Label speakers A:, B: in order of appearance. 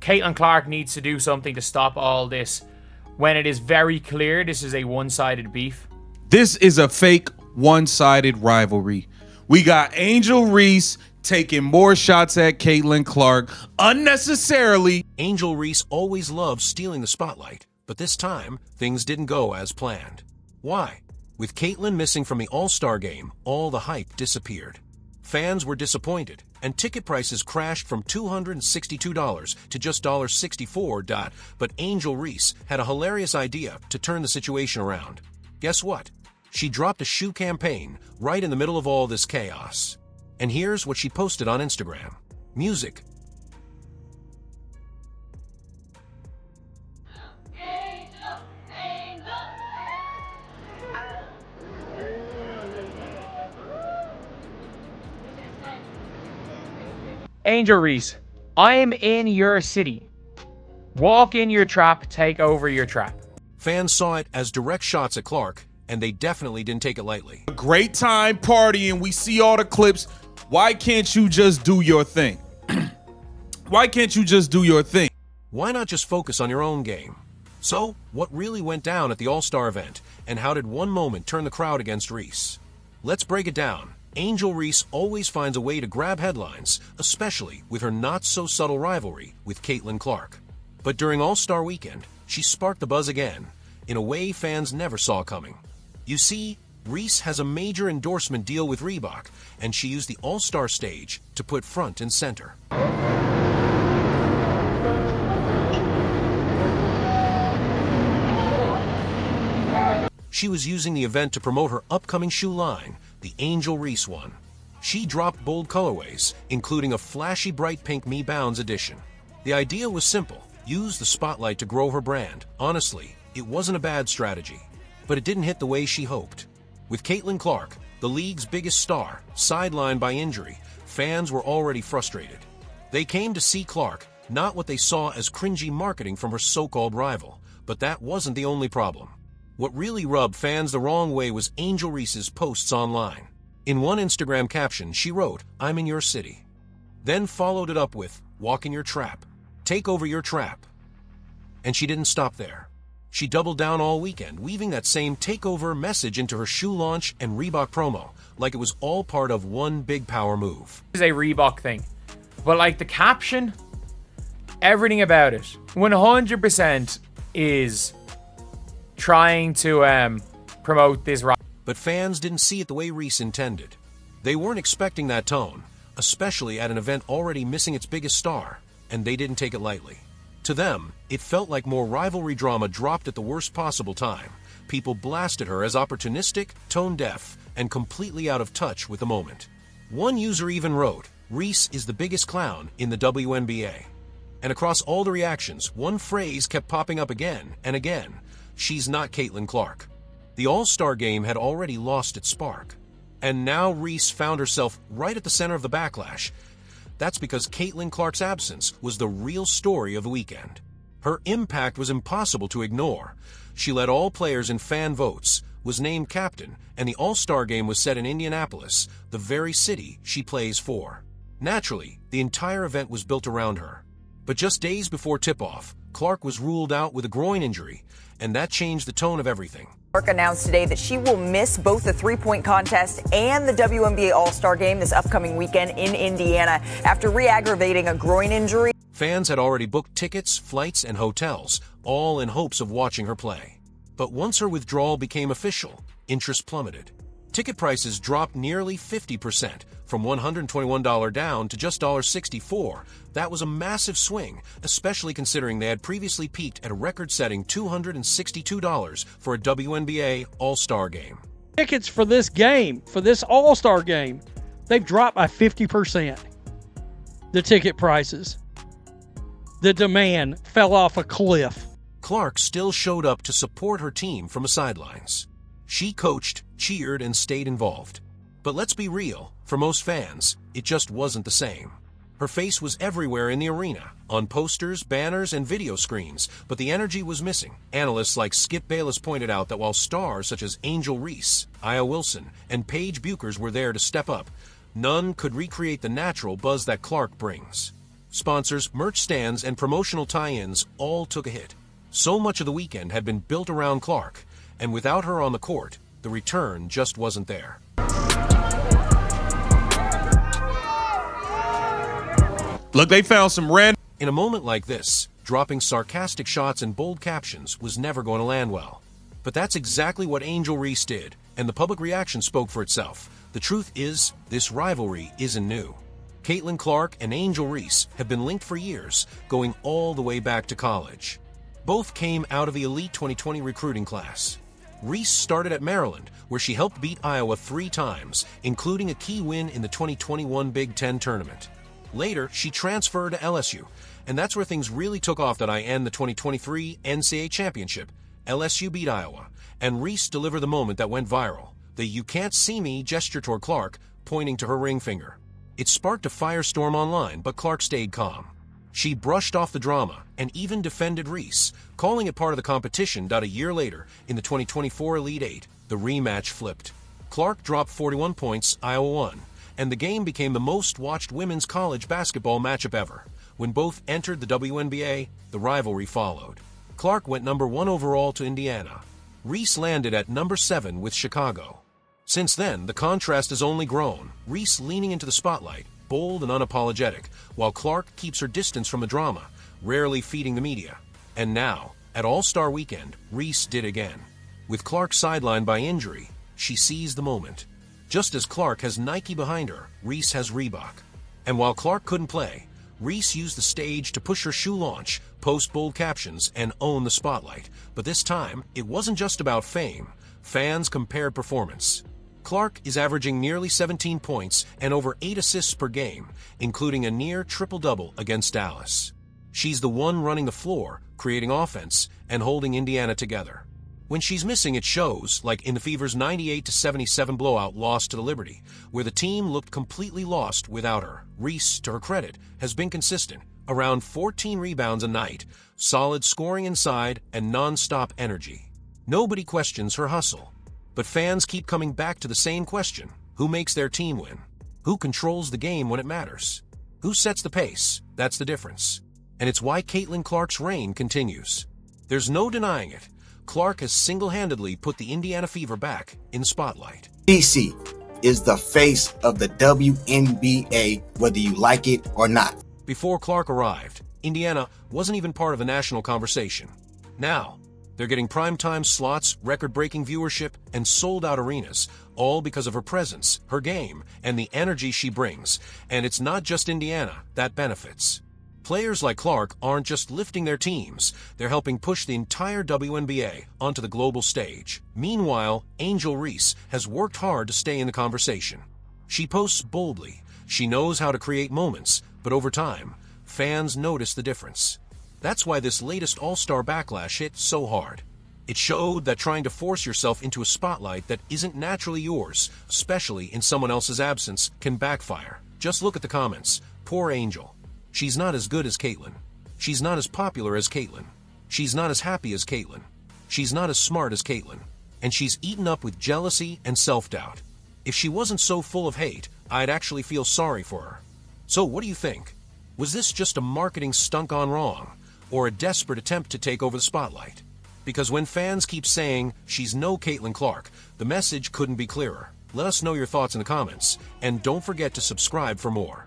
A: Caitlin Clark needs to do something to stop all this when it is very clear this is a one-sided beef.
B: This is a fake one-sided rivalry. We got Angel Reese taking more shots at Caitlin Clark unnecessarily.
C: Angel Reese always loves stealing the spotlight, but this time, things didn't go as planned. Why? With Caitlin missing from the All-Star game, all the hype disappeared. Fans were disappointed, and ticket prices crashed from $262 to just $64. But Angel Reese had a hilarious idea to turn the situation around. Guess what? She dropped a shoe campaign right in the middle of all this chaos. And here's what she posted on Instagram. Music.
A: Angel Reese, I am in your city. Walk in your trap, take over your trap.
C: Fans saw it as direct shots at Clark, and they definitely didn't take it lightly.
B: A great time partying. We see all the clips. Why can't you just do your thing? Why can't you just do your thing?
C: Why not just focus on your own game? So, what really went down at the All-Star event, and how did one moment turn the crowd against Reese? Let's break it down. Angel Reese always finds a way to grab headlines, especially with her not-so-subtle rivalry with Caitlin Clark. But during All-Star Weekend, she sparked the buzz again, in a way fans never saw coming. You see, Reese has a major endorsement deal with Reebok, and she used the All-Star stage to put front and center. She was using the event to promote her upcoming shoe line, the Angel Reese one. She dropped bold colorways, including a flashy bright pink Me Bounds edition. The idea was simple: use the spotlight to grow her brand. Honestly, it wasn't a bad strategy, but it didn't hit the way she hoped. With Caitlin Clark, the league's biggest star, sidelined by injury, fans were already frustrated. They came to see Clark, not what they saw as cringy marketing from her so-called rival. But that wasn't the only problem. What really rubbed fans the wrong way was Angel Reese's posts online. In one Instagram caption, she wrote, "I'm in your city." Then followed it up with, "Walk in your trap. Take over your trap." And she didn't stop there. She doubled down all weekend, weaving that same takeover message into her shoe launch and Reebok promo, like it was all part of one big power move.
A: This is a Reebok thing. But like the caption, everything about it, 100% is trying to promote this.
C: But fans didn't see it the way Reese intended. They weren't expecting that tone, especially at an event already missing its biggest star, and they didn't take it lightly. To them, it felt like more rivalry drama dropped at the worst possible time. People blasted her as opportunistic, tone-deaf, and completely out of touch with the moment. One user even wrote, "Reese is the biggest clown in the WNBA." And across all the reactions, one phrase kept popping up again and again: "She's not Caitlin Clark." The All-Star game had already lost its spark. And now Reese found herself right at the center of the backlash. That's because Caitlin Clark's absence was the real story of the weekend. Her impact was impossible to ignore. She led all players in fan votes, was named captain, and the All-Star game was set in Indianapolis, the very city she plays for. Naturally, the entire event was built around her. But just days before tip-off, Clark was ruled out with a groin injury, and that changed the tone of everything.
D: Clark announced today that she will miss both the three-point contest and the WNBA All-Star game this upcoming weekend in Indiana after re-aggravating a groin injury.
C: Fans had already booked tickets, flights, and hotels, all in hopes of watching her play. But once her withdrawal became official, interest plummeted. Ticket prices dropped nearly 50%, from $121 down to just $64. That was a massive swing, especially considering they had previously peaked at a record-setting $262 for a WNBA All-Star game.
E: Tickets for this game, for this All-Star game, they've dropped by 50%. The ticket prices. The demand fell off a cliff.
C: Clark still showed up to support her team from the sidelines. She coached, cheered, and stayed involved. But let's be real, for most fans, it just wasn't the same. Her face was everywhere in the arena, on posters, banners, and video screens, but the energy was missing. Analysts like Skip Bayless pointed out that while stars such as Angel Reese, Aya Wilson, and Paige Buchers were there to step up, none could recreate the natural buzz that Clark brings. sponsors, merch stands, and promotional tie-ins all took a hit. So much of the weekend had been built around Clark, and without her on the court, the return just wasn't there.
B: Look, they found some random.
C: In a moment like this, dropping sarcastic shots and bold captions was never going to land well. But that's exactly what Angel Reese did, and the public reaction spoke for itself. The truth is, this rivalry isn't new. Caitlin Clark and Angel Reese have been linked for years, going all the way back to college. Both came out of the elite 2020 recruiting class. Reese started at Maryland, where she helped beat Iowa 3 times, including a key win in the 2021 Big Ten tournament. Later, she transferred to LSU, and that's where things really took off. The 2023 NCAA Championship. LSU beat Iowa, and Reese delivered the moment that went viral, the "you can't see me" gesture toward Clark, pointing to her ring finger. It sparked a firestorm online, but Clark stayed calm. She brushed off the drama and even defended Reese, calling it part of the competition. A year later, in the 2024 Elite Eight, the rematch flipped. Clark dropped 41 points, Iowa won, and the game became the most-watched women's college basketball matchup ever. When both entered the WNBA, the rivalry followed. Clark went number 1 overall to Indiana. Reese landed at number 7 with Chicago. Since then, the contrast has only grown, Reese leaning into the spotlight, bold and unapologetic, while Clark keeps her distance from the drama, rarely feeding the media. And now, at All-Star Weekend, Reese did again. With Clark sidelined by injury, she seized the moment. Just as Clark has Nike behind her, Reese has Reebok. And while Clark couldn't play, Reese used the stage to push her shoe launch, post bold captions, and own the spotlight. But this time, it wasn't just about fame. Fans compared performance. Clark is averaging nearly 17 points and over 8 assists per game, including a near triple-double against Dallas. She's the one running the floor, creating offense, and holding Indiana together. When she's missing, it shows, like in the Fever's 98-77 blowout loss to the Liberty, where the team looked completely lost without her. Reese, to her credit, has been consistent, around 14 rebounds a night, solid scoring inside, and non-stop energy. Nobody questions her hustle. But fans keep coming back to the same question: who makes their team win? Who controls the game when it matters? Who sets the pace? That's the difference. And it's why Caitlin Clark's reign continues. There's no denying it. Clark has single-handedly put the Indiana Fever back in the spotlight.
F: DC is the face of the WNBA, whether you like it or not.
C: Before Clark arrived, Indiana wasn't even part of the national conversation. Now, they're getting primetime slots, record-breaking viewership, and sold-out arenas, all because of her presence, her game, and the energy she brings. And it's not just Indiana that benefits. Players like Clark aren't just lifting their teams, they're helping push the entire WNBA onto the global stage. Meanwhile, Angel Reese has worked hard to stay in the conversation. She posts boldly, she knows how to create moments, but over time, fans notice the difference. That's why this latest All-Star backlash hit so hard. It showed that trying to force yourself into a spotlight that isn't naturally yours, especially in someone else's absence, can backfire. Just look at the comments. Poor Angel. She's not as good as Caitlin. She's not as popular as Caitlin. She's not as happy as Caitlin. She's not as smart as Caitlin. And she's eaten up with jealousy and self-doubt. If she wasn't so full of hate, I'd actually feel sorry for her. So what do you think? Was this just a marketing stunt gone wrong, or a desperate attempt to take over the spotlight? Because when fans keep saying she's no Caitlin Clark, the message couldn't be clearer. Let us know your thoughts in the comments, and don't forget to subscribe for more.